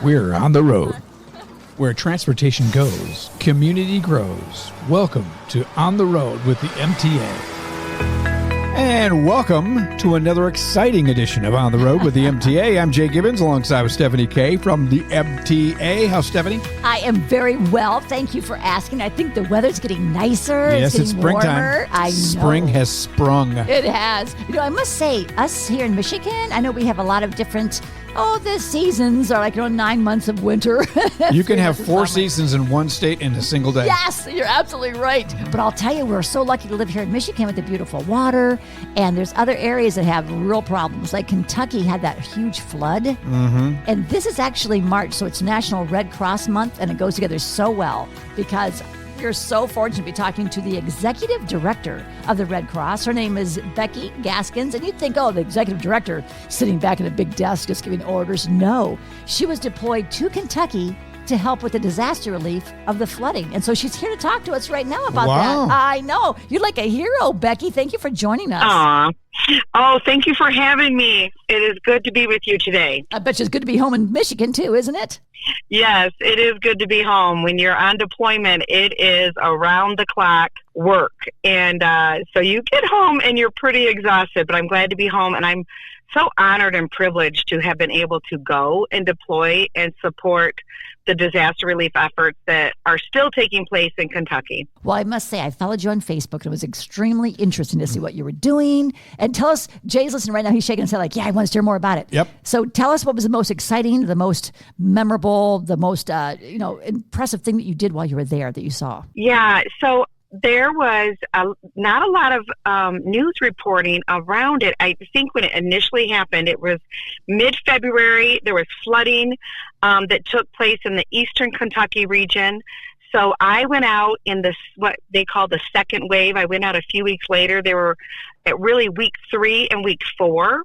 We're on the road. Where transportation goes, community grows. Welcome to On the Road with the MTA. And welcome to another exciting edition of On the Road with the MTA. I'm Jay Gibbons alongside with Stephanie Kay from the MTA. How's Stephanie? I am very well. Thank you for asking. I think the weather's getting nicer. Yes, it's springtime. Warmer. I know. Spring has sprung. It has. You know, I must say, us here in Michigan, I know we have a lot of different, the seasons are like, 9 months of winter. You can have 4 seasons in one state in a single day. Yes, you're absolutely right. But I'll tell you, we're so lucky to live here in Michigan with the beautiful water. And there's other areas that have real problems. Like Kentucky had that huge flood. Mm-hmm. And this is actually March, so it's National Red Cross Month, and it goes together so well because we're so fortunate to be talking to the executive director of the Red Cross. Her name is Becky Gaskins. And you'd think, the executive director sitting back at a big desk just giving orders. No, she was deployed to Kentucky to help with the disaster relief of the flooding. And so she's here to talk to us right now about that. I know. You're like a hero, Becky. Thank you for joining us. Aw. Oh, thank you for having me. It is good to be with you today. I bet you it's good to be home in Michigan, too, isn't it? Yes, it is good to be home. When you're on deployment, it is around-the-clock work. And so you get home and you're pretty exhausted, but I'm glad to be home. And I'm so honored and privileged to have been able to go and deploy and support the disaster relief efforts that are still taking place in Kentucky. Well, I must say, I followed you on Facebook, and it was extremely interesting to see what you were doing. And tell us, Jay's listening right now, he's shaking his head like, yeah, I want to hear more about it. Yep. So tell us what was the most exciting, the most memorable, the most, impressive thing that you did while you were there that you saw. Yeah, so there was not a lot of news reporting around it. I think when it initially happened, it was mid-February. There was flooding that took place in the eastern Kentucky region. So I went out in this, what they call the second wave. I went out a few weeks later. They were at really week 3 and week 4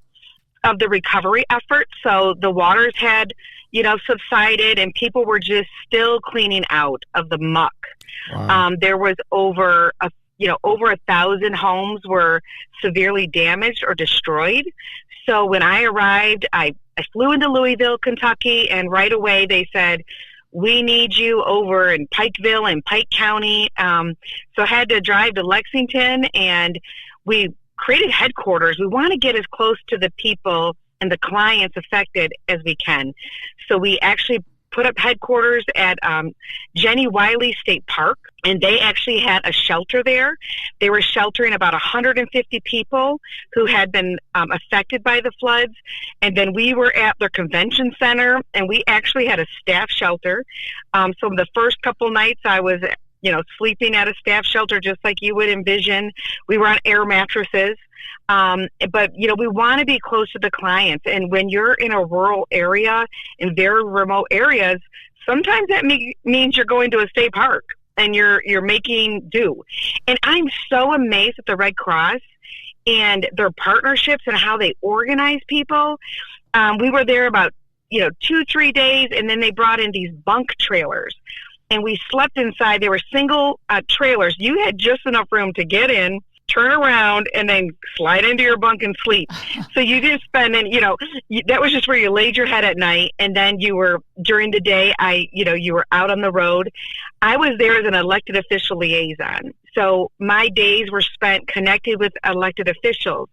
of the recovery effort. So the waters had, subsided, and people were just still cleaning out of the muck. Wow. There was over 1,000 homes were severely damaged or destroyed. So when I arrived, I flew into Louisville, Kentucky, and right away they said, we need you over in Pikeville and Pike County. So I had to drive to Lexington, and we created headquarters. We want to get as close to the people and the clients affected as we can. So we actually put up headquarters at Jenny Wiley State Park, and they actually had a shelter there. They were sheltering about 150 people who had been affected by the floods. And then we were at their convention center, and we actually had a staff shelter. So the first couple nights I was sleeping at a staff shelter just like you would envision. We were on air mattresses. But we want to be close to the clients. And when you're in a rural area, in very remote areas, sometimes that means you're going to a state park and you're making do. And I'm so amazed at the Red Cross and their partnerships and how they organize people. We were there about 2-3 days, and then they brought in these bunk trailers. And we slept inside. They were single trailers. You had just enough room to get in, turn around, and then slide into your bunk and sleep. So you didn't spend any, that was just where you laid your head at night. And then you were, during the day, you were out on the road. I was there as an elected official liaison. So my days were spent connected with elected officials,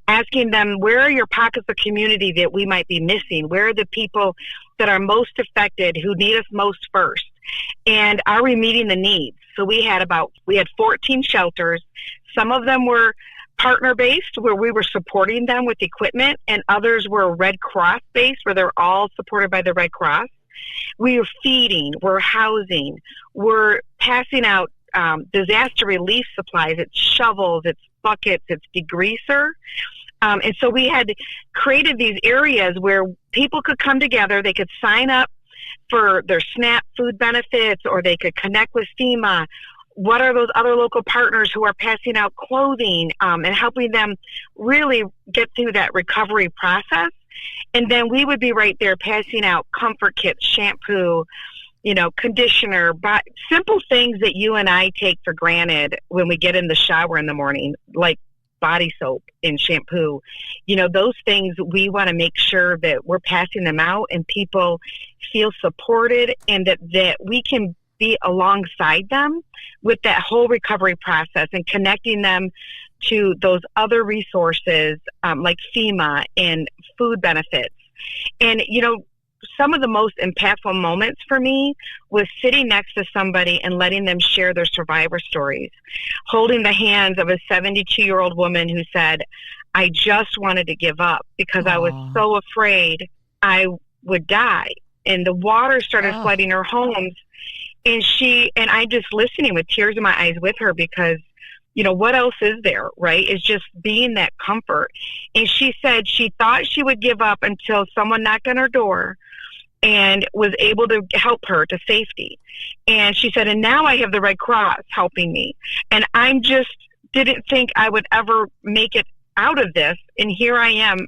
asking them, where are your pockets of community that we might be missing? Where are the people that are most affected, who need us most first? And are we meeting the needs? So we had 14 shelters. Some of them were partner-based, where we were supporting them with equipment, and others were Red Cross-based, where they're all supported by the Red Cross. We were feeding, we're housing, we're passing out disaster relief supplies. It's shovels, it's buckets, it's degreaser. And so we had created these areas where people could come together, they could sign up for their SNAP food benefits, or they could connect with FEMA. What are those other local partners who are passing out clothing and helping them really get through that recovery process? And then we would be right there passing out comfort kits, shampoo, conditioner, simple things that you and I take for granted when we get in the shower in the morning, like body soap and shampoo. Those things, we want to make sure that we're passing them out and people feel supported, and that we can be alongside them with that whole recovery process and connecting them to those other resources like FEMA and food benefits. And, some of the most impactful moments for me was sitting next to somebody and letting them share their survivor stories, holding the hands of a 72-year-old woman who said, I just wanted to give up because I was so afraid I would die. And the water started flooding her homes. And I just listening with tears in my eyes with her because, what else is there, right? It's just being that comfort. And she said she thought she would give up until someone knocked on her door and was able to help her to safety. And she said, and now I have the Red Cross helping me. And I just didn't think I would ever make it out of this. And here I am,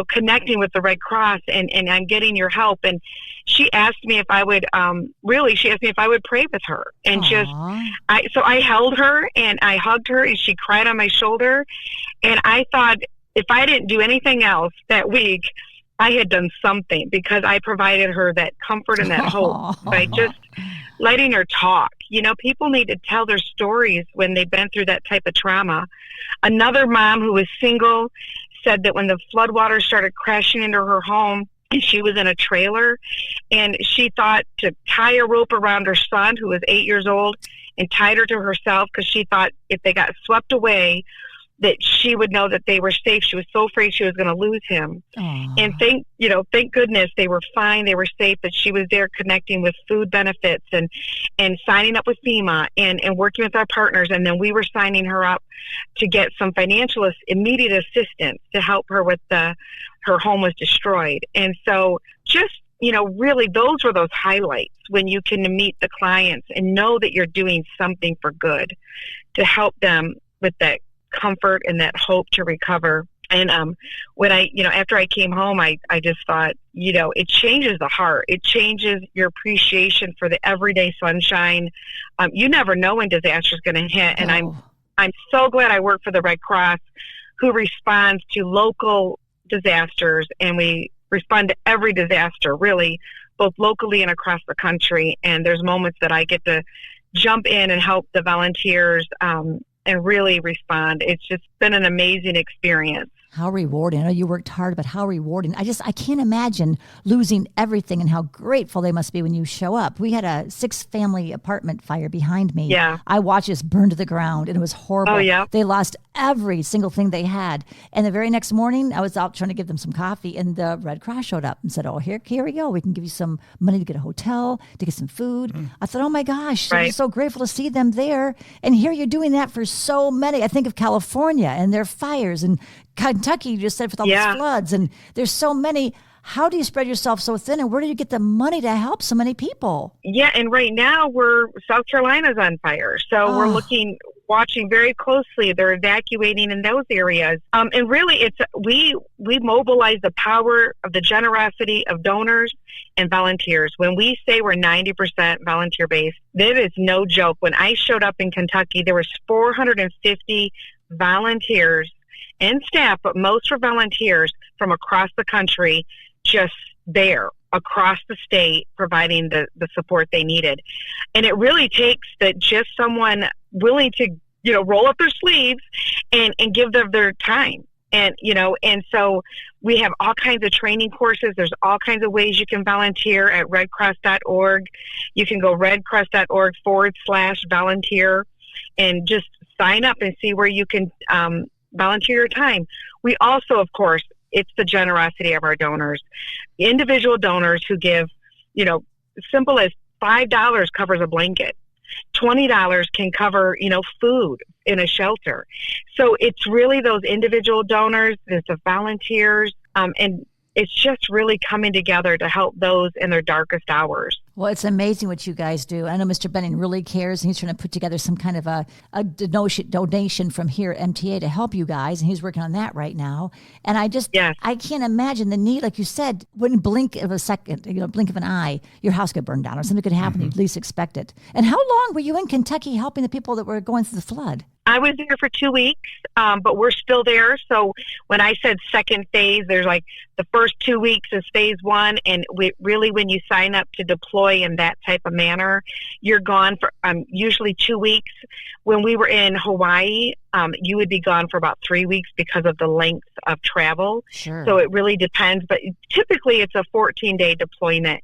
connecting with the Red Cross and I'm getting your help. And she asked me if I would, she asked me if I would pray with her. And so I held her and I hugged her and she cried on my shoulder. And I thought if I didn't do anything else that week, I had done something because I provided her that comfort and that hope by just letting her talk. People need to tell their stories when they've been through that type of trauma. Another mom who was single said that when the floodwaters started crashing into her home, and she was in a trailer, and she thought to tie a rope around her son, who was 8 years old, and tied her to herself because she thought if they got swept away, that she would know that they were safe. She was so afraid she was going to lose him. And thank goodness they were fine. They were safe, but she was there connecting with food benefits and signing up with FEMA and working with our partners. And then we were signing her up to get some financial immediate assistance to help her with her home was destroyed. And so just, really those were those highlights when you can meet the clients and know that you're doing something for good to help them with that comfort and that hope to recover. And when after I came home, I just thought, it changes the heart. It changes your appreciation for the everyday sunshine. You never know when disaster is going to hit. And I'm so glad I work for the Red Cross, who responds to local disasters, and we respond to every disaster, really, both locally and across the country. And there's moments that I get to jump in and help the volunteers and really respond. It's just been an amazing experience. How rewarding. I know you worked hard, but how rewarding. I can't imagine losing everything and how grateful they must be when you show up. We had a 6-family apartment fire behind me. Yeah. I watched this burn to the ground, and it was horrible. Oh, yeah. They lost every single thing they had. And the very next morning, I was out trying to give them some coffee, and the Red Cross showed up and said, here we go. We can give you some money to get a hotel, to get some food. I thought, oh my gosh, I'm so grateful to see them there. And here you're doing that for so many. I think of California and their fires, and Kentucky, you just said, with all these floods, and there's so many. How do you spread yourself so thin, and where do you get the money to help so many people? Yeah, and right now South Carolina's on fire, so we're watching very closely. They're evacuating in those areas, and really, it's we mobilize the power of the generosity of donors and volunteers. When we say we're 90% volunteer based, that is no joke. When I showed up in Kentucky, there was 450 volunteers and staff, but most were volunteers from across the country, just there across the state, providing the support they needed. And it really takes just someone willing to, roll up their sleeves and give them their time. And so we have all kinds of training courses. There's all kinds of ways you can volunteer at redcross.org. You can go redcross.org/volunteer and just sign up and see where you can volunteer your time. We also, of course, it's the generosity of our donors. Individual donors who give, simple as $5 covers a blanket. $20 can cover, food in a shelter. So it's really those individual donors, there's the volunteers, and it's just really coming together to help those in their darkest hours. Well, it's amazing what you guys do. I know Mr. Benning really cares, and he's trying to put together some kind of a donation from here at MTA to help you guys, and he's working on that right now. And I can't imagine the need, like you said, wouldn't blink of a second, blink of an eye, your house could burn down or something could happen. You'd least expect it. And how long were you in Kentucky helping the people that were going through the flood? I was there for 2 weeks, but we're still there. So when I said second phase, there's like the first 2 weeks is phase one. And really, when you sign up to deploy in that type of manner, you're gone for usually 2 weeks. When we were in Hawaii, you would be gone for about 3 weeks because of the length of travel. Sure. So it really depends. But typically, it's a 14-day deployment.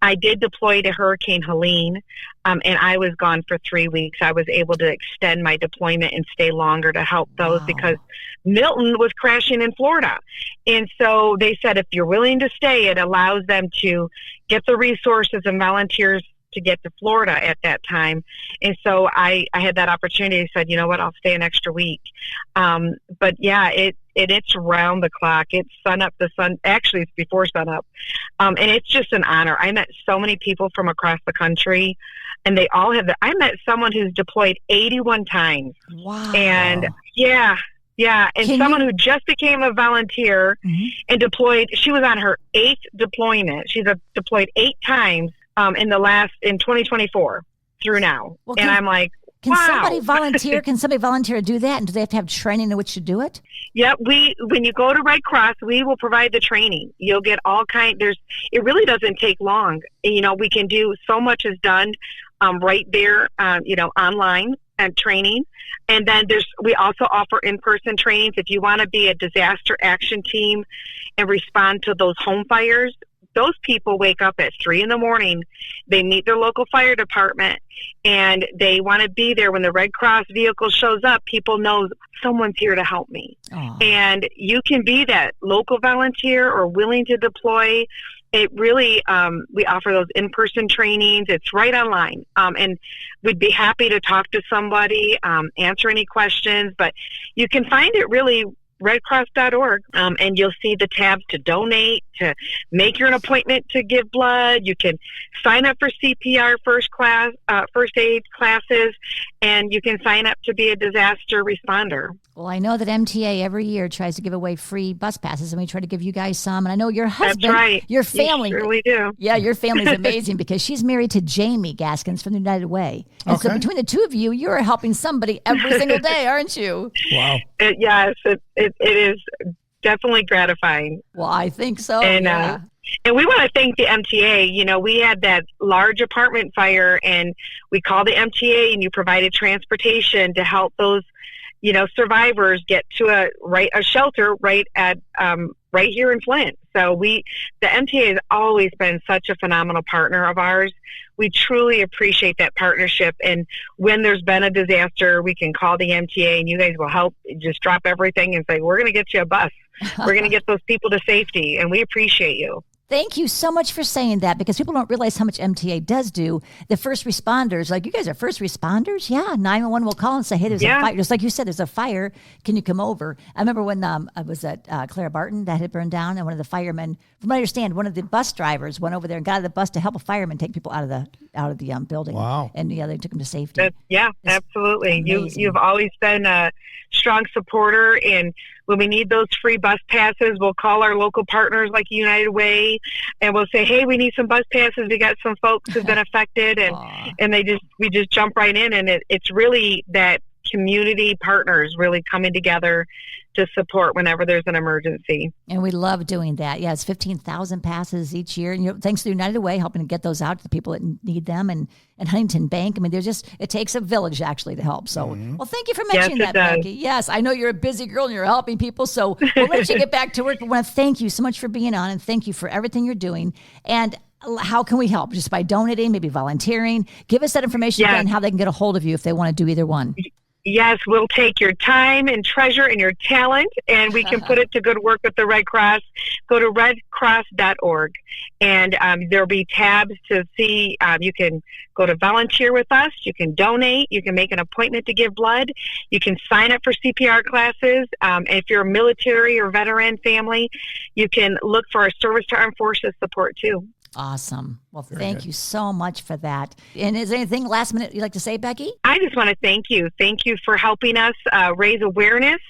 I did deploy to Hurricane Helene, and I was gone for 3 weeks. I was able to extend my deployment and stay longer to help those because Milton was crashing in Florida. And so they said, if you're willing to stay, it allows them to get the resources and volunteers to get to Florida at that time. And so I had that opportunity. I said, you know what, I'll stay an extra week. But yeah, it's round the clock. It's actually it's before sun up. And it's just an honor. I met so many people from across the country, and they all have I met someone who's deployed 81 times. Wow. And yeah. And someone who just became a volunteer and deployed, she was on her 8th deployment. She's deployed 8 times in 2024 through now. Well, and I'm like, can wow. somebody volunteer? Can somebody volunteer to do that? And do they have to have training in which to do it? Yeah, when you go to Red Cross, we will provide the training. You'll get all it really doesn't take long. You know, we can do so much is done right there, online and training. And then we also offer in-person trainings. If you want to be a disaster action team and respond to those home fires, those people wake up at 3 a.m. They meet their local fire department, and they want to be there when the Red Cross vehicle shows up. People know someone's here to help me. Aww. And you can be that local volunteer or willing to deploy. It really, we offer those in-person trainings. It's right online. And we'd be happy to talk to somebody, answer any questions, but you can find it really redcross.org, and you'll see the tabs to donate, to make your appointment to give blood. You can sign up for CPR first aid classes, and you can sign up to be a disaster responder. Well, I know that MTA every year tries to give away free bus passes, and we try to give you guys some. And I know your husband, that's right. Your family, we surely do. Yeah, your family's amazing because she's married to Jamie Gaskins from the United Way. And so between the two of you, you're helping somebody every single day, aren't you? Wow. Yes, it is definitely gratifying. Well, I think so. And, yeah. And we want to thank the MTA. You know, we had that large apartment fire, and we called the MTA, and you provided transportation to help those, survivors get to a shelter right here in Flint. So the MTA has always been such a phenomenal partner of ours. We truly appreciate that partnership. And when there's been a disaster, we can call the MTA, and you guys will help just drop everything and say, we're going to get you a bus. We're going to get those people to safety, and we appreciate you. Thank you so much for saying that, because people don't realize how much MTA does do. The first responders, like you guys are first responders? Yeah, 911 will call and say, hey, there's a fire. Just like you said, there's a fire. Can you come over? I remember when I was at Clara Barton that had burned down, and one of the firemen, from what I understand, one of the bus drivers went over there and got out of the bus to help a fireman take people out of the building. Wow. And they took them to safety. Absolutely. You've always been a strong supporter, and when we need those free bus passes, we'll call our local partners like United Way, and we'll say, hey, we need some bus passes. We got some folks who've been affected, and we just jump right in, and it's really that community partners really coming together to support whenever there's an emergency. And we love doing that. Yeah, it's 15,000 passes each year. And thanks to United Way helping to get those out to the people that need them, and Huntington Bank. I mean, it takes a village actually to help. So, well, thank you for mentioning that, Becky. Yes, I know you're a busy girl and you're helping people. So we'll let you get back to work. We want to thank you so much for being on, and thank you for everything you're doing. And how can we help? Just by donating, maybe volunteering? Give us that information again, how they can get a hold of you if they want to do either one. Yes, we'll take your time and treasure and your talent, and we can put it to good work with the Red Cross. Go to redcross.org, and there'll be tabs to see. You can go to volunteer with us. You can donate. You can make an appointment to give blood. You can sign up for CPR classes. If you're a military or veteran family, you can look for our Service to Armed Forces support too. Awesome. Well, thank you so much for that. And is there anything last minute you'd like to say, Becky? I just want to thank you. Thank you for helping us raise awareness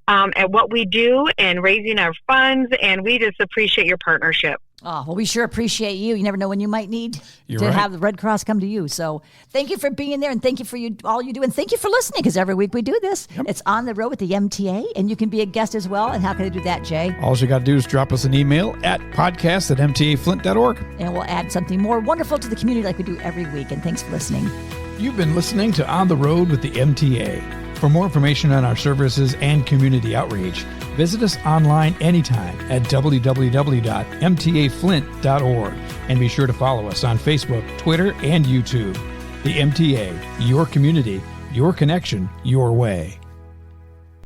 at what we do and raising our funds. And we just appreciate your partnership. Oh, well, we sure appreciate you. You never know when you might need You're to right. have the Red Cross come to you. So thank you for being there, and thank you for all you do, and thank you for listening, because every week we do this. Yep. It's On the Road with the MTA, and you can be a guest as well. And how can I do that, Jay? All you got to do is drop us an email at podcast@mtaflint.org. And we'll add something more wonderful to the community like we do every week. And thanks for listening. You've been listening to On the Road with the MTA. For more information on our services and community outreach, visit us online anytime at www.mtaflint.org. And be sure to follow us on Facebook, Twitter, and YouTube. The MTA, your community, your connection, your way.